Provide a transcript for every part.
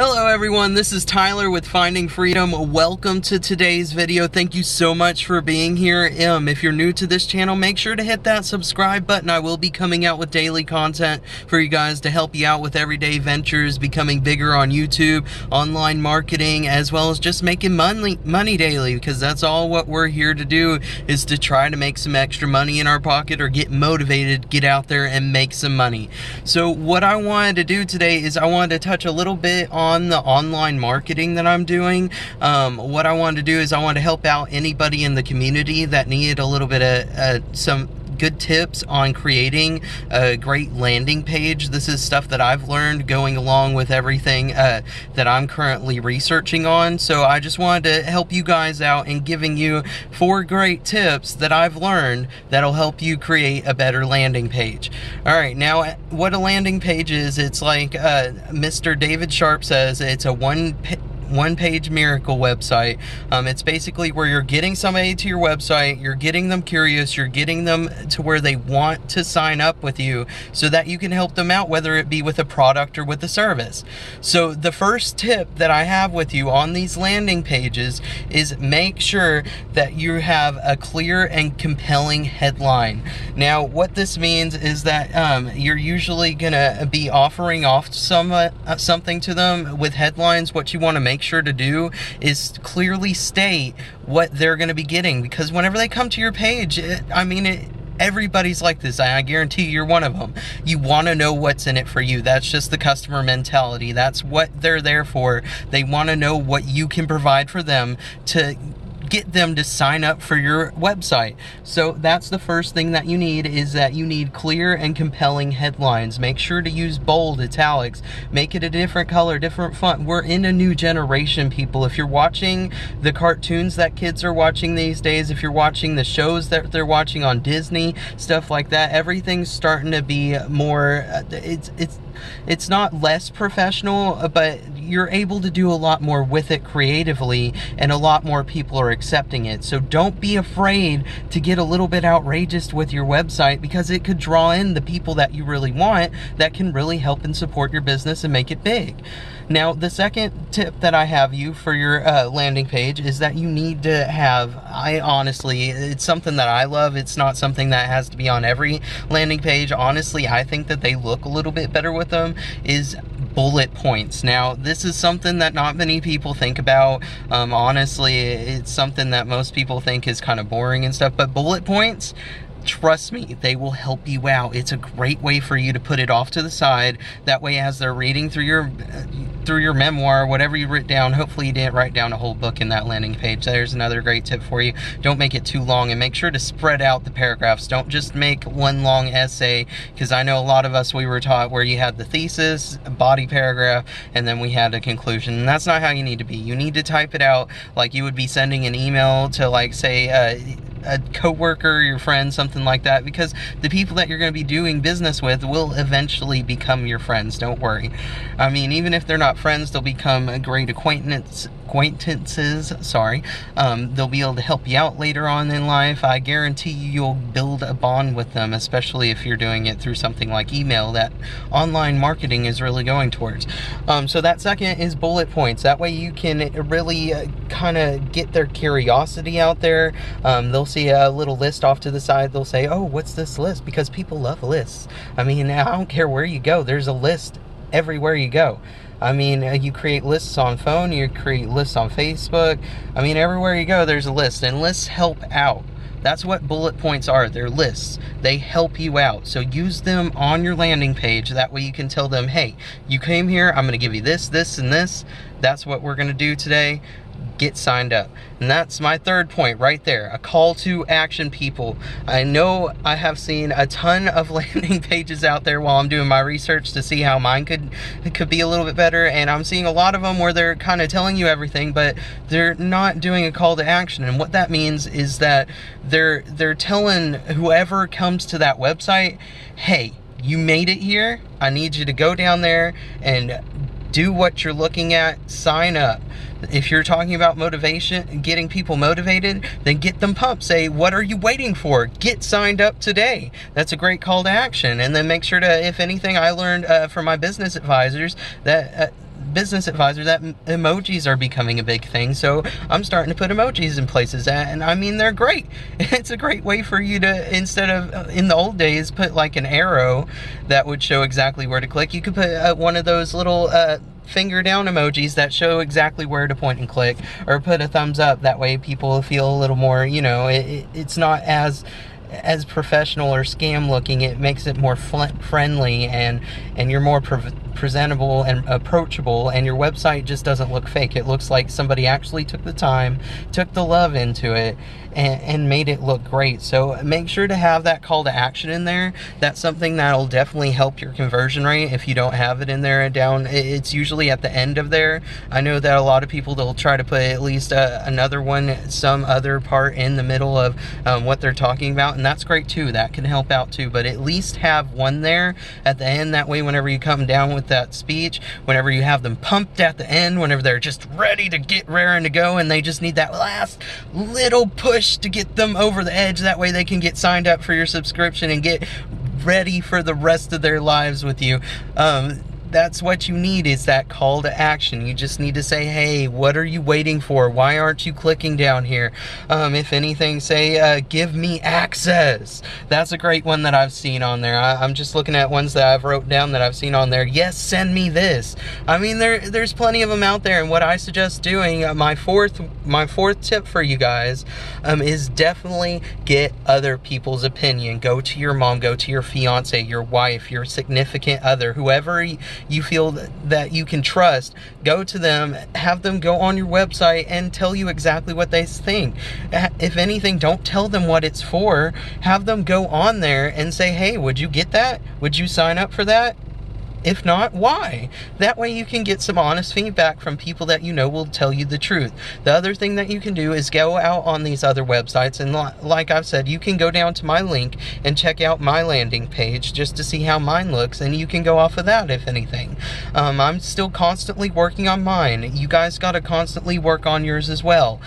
Hello everyone, this is Tyler with Finding Freedom. Welcome to today's video. Thank you so much for being here. If you're new to this channel, make sure to hit that subscribe button. I will be coming out with daily content for you guys to help you out with everyday ventures, becoming bigger on YouTube, online marketing, as well as just making money daily, because that's all what we're here to do, is to try to make some extra money in our pocket or get motivated, get out there and make some money. So what I wanted to do today is I wanted to touch a little bit on the online marketing that I'm doing. What I wanted to do is I wanted to help out anybody in the community that needed a little bit of some good tips on creating a great landing page. This is stuff that I've learned going along with everything that I'm currently researching on. So I just wanted to help you guys out and giving you 4 great tips that I've learned that'll help you create a better landing page. All right, now what a landing page is, it's like Mr. David Sharp says, it's a one-page miracle website. It's basically where you're getting somebody to your website, you're getting them curious, you're getting them to where they want to sign up with you so that you can help them out, whether it be with a product or with a service. So the first tip that I have with you on these landing pages is make sure that you have a clear and compelling headline. Now what this means is that you're usually gonna be offering off something to them with headlines. What you want to make sure to do is clearly state what they're going to be getting, because whenever they come to your page, everybody's like this. I guarantee you're one of them. You want to know what's in it for you. That's just the customer mentality. That's what they're there for. They want to know what you can provide for them to get them to sign up for your website. So that's the first thing that you need, is that you need clear and compelling headlines. Make sure to use bold, italics, make it a different color, different font. We're in a new generation, people. If you're watching the cartoons that kids are watching these days, if you're watching the shows that they're watching on Disney, stuff like that, everything's starting to be more, it's not less professional, but you're able to do a lot more with it creatively, and a lot more people are accepting it. So don't be afraid to get a little bit outrageous with your website, because it could draw in the people that you really want, that can really help and support your business and make it big. Now, the second tip that I have you for your landing page is that you need to have, honestly, it's something that I love. It's not something that has to be on every landing page. Honestly, I think that they look a little bit better with them, is bullet points. Now, this is something that not many people think about. Honestly, it's something that most people think is kind of boring and stuff, but bullet points, trust me, they will help you out. It's a great way for you to put it off to the side. That way, as they're reading through your memoir, whatever you wrote down, hopefully you didn't write down a whole book in that landing page. There's another great tip for you. Don't make it too long, and make sure to spread out the paragraphs. Don't just make one long essay, because I know a lot of us, we were taught where you had the thesis, a body paragraph, and then we had a conclusion. And that's not how you need to be. You need to type it out like you would be sending an email to, like, say, a coworker, your friend, something like that, because the people that you're going to be doing business with will eventually become your friends. Don't worry. I mean, even if they're not friends, they'll become a great acquaintances. They'll be able to help you out later on in life. I guarantee you'll build a bond with them, especially if you're doing it through something like email that online marketing is really going towards. So that second is bullet points. That way you can really kind of get their curiosity out there. They'll see a little list off to the side. They'll say, oh, what's this list? Because people love lists. I mean, I don't care where you go, there's a list everywhere you go. I mean, you create lists on phone, you create lists on Facebook. I mean, everywhere you go, there's a list, and lists help out. That's what bullet points are. They're lists. They help you out. So use them on your landing page. That way you can tell them, hey, you came here, I'm going to give you this, this, and this. That's what we're going to do today. Get signed up. And that's my third point right there, a call to action, people. I know I have seen a ton of landing pages out there while I'm doing my research to see how mine could be a little bit better, and I'm seeing a lot of them where they're kind of telling you everything, but they're not doing a call to action. And what that means is that they're telling whoever comes to that website, hey, you made it here, I need you to go down there and do what you're looking at, sign up. If you're talking about motivation, getting people motivated, then get them pumped. Say, what are you waiting for? Get signed up today. That's a great call to action. And then make sure to, if anything, I learned from my business advisors that business advisor that emojis are becoming a big thing, so I'm starting to put emojis in places, and I mean, they're great. It's a great way for you to, instead of in the old days put like an arrow that would show exactly where to click, you could put one of those little finger down emojis that show exactly where to point and click, or put a thumbs up. That way people feel a little more, you know, it's not as professional or scam looking. It makes it more friendly, and you're more presentable and approachable, and your website just doesn't look fake. It looks like somebody actually took the time, took the love into it, and made it look great. So make sure to have that call to action in there. That's something that'll definitely help your conversion rate. If you don't have it in there down, it's usually at the end of there. I know that a lot of people, they'll try to put at least another one, some other part in the middle of what they're talking about, and that's great too. That can help out too, but at least have one there at the end. That way, whenever you come down with that speech, whenever you have them pumped at the end, whenever they're just ready to get raring to go, and they just need that last little push to get them over the edge, that way they can get signed up for your subscription and get ready for the rest of their lives with you. That's what you need, is that call to action. You just need to say, hey, what are you waiting for? Why aren't you clicking down here? If anything, say, give me access. That's a great one that I've seen on there. I'm just looking at ones that I've wrote down that I've seen on there. Yes, send me this. I mean, there's plenty of them out there, and what I suggest doing, my fourth tip for you guys, is definitely get other people's opinion. Go to your mom, go to your fiance, your wife, your significant other, whoever you feel that you can trust. Go to them, have them go on your website and tell you exactly what they think. If anything, don't tell them what it's for. Have them go on there and say, hey, would you get that? Would you sign up for that? If not, why? That way you can get some honest feedback from people that you know will tell you the truth. The other thing that you can do is go out on these other websites, and like I've said, you can go down to my link and check out my landing page just to see how mine looks, and you can go off of that if anything. I'm still constantly working on mine. You guys got to constantly work on yours as well.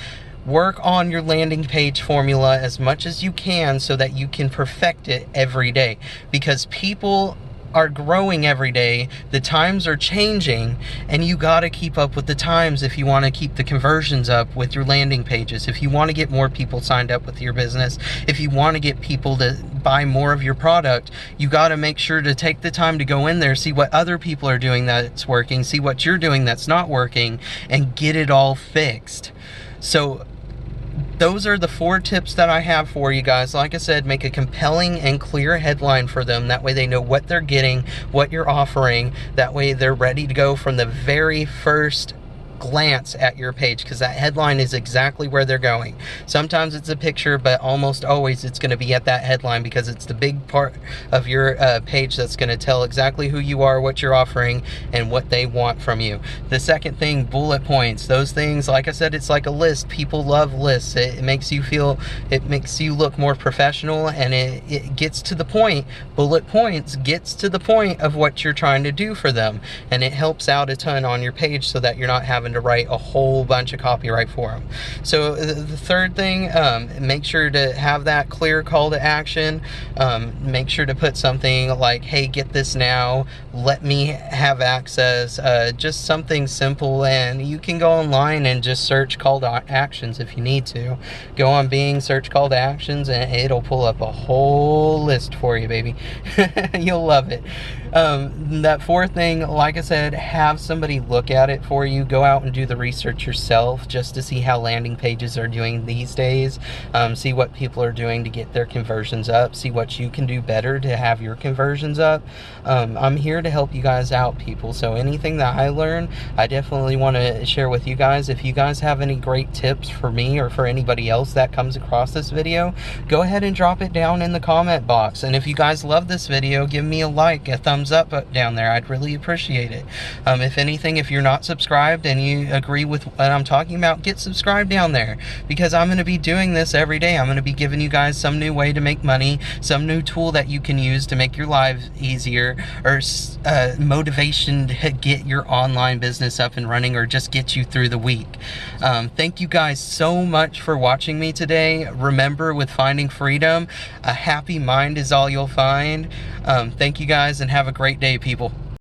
Work on your landing page formula as much as you can so that you can perfect it every day, because people are growing every day. The times are changing, and you got to keep up with the times if you want to keep the conversions up with your landing pages, if you want to get more people signed up with your business, if you want to get people to buy more of your product. You got to make sure to take the time to go in there, see what other people are doing that's working, see what you're doing that's not working, and get it all fixed. So those are the 4 tips that I have for you guys. Like I said, make a compelling and clear headline for them. That way they know what they're getting, what you're offering. That way they're ready to go from the very first glance at your page, because that headline is exactly where they're going. Sometimes it's a picture, but almost always it's going to be at that headline, because it's the big part of your page that's going to tell exactly who you are, what you're offering, and what they want from you. The second thing, bullet points. Those things, like I said, it's like a list. People love lists. It makes you look more professional, and it gets to the point. Bullet points gets to the point of what you're trying to do for them, and it helps out a ton on your page so that you're not having to write a whole bunch of copyright for them. So the third thing, make sure to have that clear call to action. Make sure to put something like, hey, get this now, let me have access, just something simple. And you can go online and just search call to actions if you need to. Go on Bing, search call to actions, and it'll pull up a whole list for you, baby. You'll love it. That fourth thing, like I said, have somebody look at it for you. Go out and do the research yourself just to see how landing pages are doing these days. See what people are doing to get their conversions up. See what you can do better to have your conversions up. I'm here to help you guys out, people. So anything that I learn, I definitely want to share with you guys. If you guys have any great tips for me or for anybody else that comes across this video, go ahead and drop it down in the comment box. And if you guys love this video, give me a like, a thumbs up down there. I'd really appreciate it. If anything, if you're not subscribed and you agree with what I'm talking about, get subscribed down there, because I'm going to be doing this every day. I'm going to be giving you guys some new way to make money, some new tool that you can use to make your lives easier, or motivation to get your online business up and running, or just get you through the week. Thank you guys so much for watching me today. Remember, with finding freedom, a happy mind is all you'll find. Thank you guys, and have a great day, people.